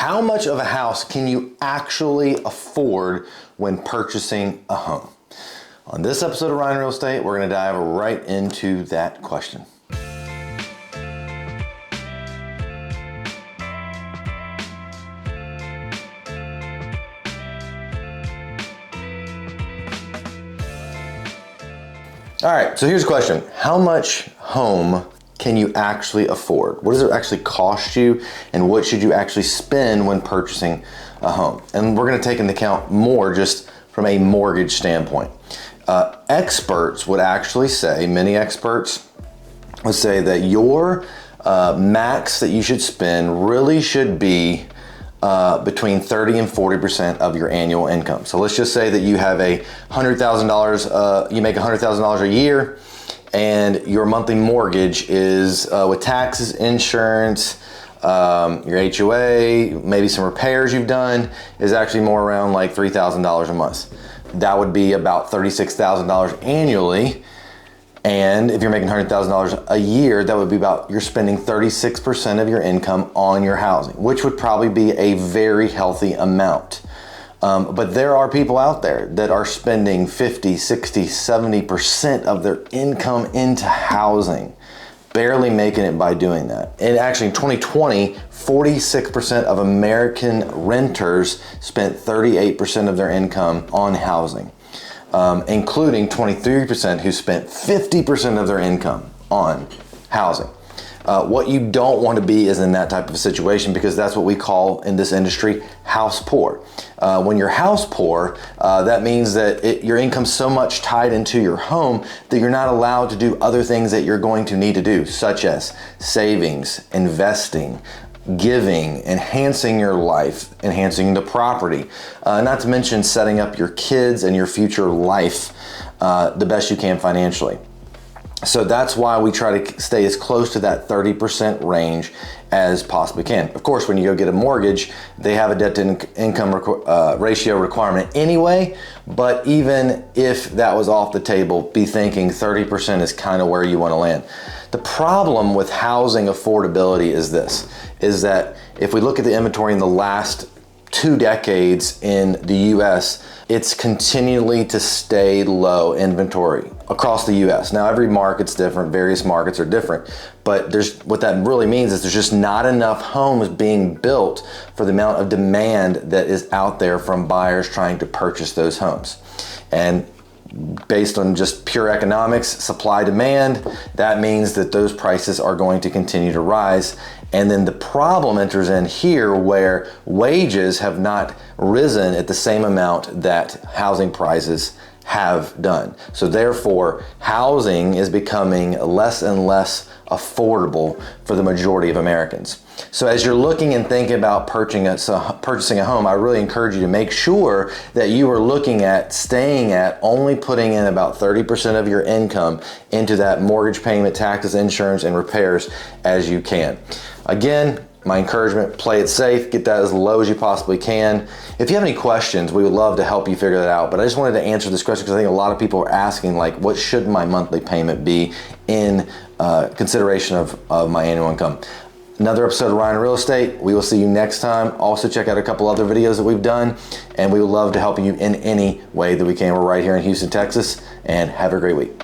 How much of a house can you actually afford when purchasing a home? On this episode of Ryan Real Estate, we're going to dive right into that question. All right, so here's the question. How much home can you actually afford? What does it actually cost you, and what should you actually spend when purchasing a home? And we're gonna take into account more just from a mortgage standpoint. Experts would actually say, many experts would say that your max that you should spend really should be between 30 and 40% of your annual income. So let's just say that you have a $100,000, you make $100,000 a year, and your monthly mortgage is with taxes, insurance, your HOA, maybe some repairs you've done, is actually more around like $3,000 a month. That would be about $36,000 annually. And if you're making $100,000 a year, that would be about, you're spending 36% of your income on your housing, which would probably be a very healthy amount. But there are people out there that are spending 50, 60, 70% of their income into housing, barely making it by doing that. And actually in 2020, 46% of American renters spent 38% of their income on housing. Including 23% who spent 50% of their income on housing. What you don't want to be is in that type of a situation, because that's what we call in this industry house poor. When you're house poor, that means that your income's so much tied into your home that you're not allowed to do other things that you're going to need to do, such as savings, investing, giving, enhancing your life, enhancing the property, not to mention setting up your kids and your future life the best you can financially. So that's why we try to stay as close to that 30% range as possibly can. Of course, when you go get a mortgage, they have a debt to income ratio requirement anyway, but even if that was off the table, be thinking 30% is kind of where you want to land. The problem with housing affordability is this, is that if we look at the inventory in the last 2 decades in the US, it's continually to stay low inventory across the US. Now every market's different, various markets are different, but what that really means is there's just not enough homes being built for the amount of demand that is out there from buyers trying to purchase those homes. And based on just pure economics, supply demand, that means that those prices are going to continue to rise. And then the problem enters in here where wages have not risen at the same amount that housing prices have done. So therefore, housing is becoming less and less affordable for the majority of Americans. So as you're looking and thinking about purchasing a home, I really encourage you to make sure that you are looking at staying at only putting in about 30% of your income into that mortgage payment, taxes, insurance, and repairs as you can. Again, my encouragement, play it safe, get that as low as you possibly can. If you have any questions, we would love to help you figure that out. But I just wanted to answer this question because I think a lot of people are asking, like, what should my monthly payment be in consideration of my annual income? Another episode of Ryan Real Estate. We will see you next time. Also check out a couple other videos that we've done, and we would love to help you in any way that we can. We're right here in Houston, Texas, and have a great week.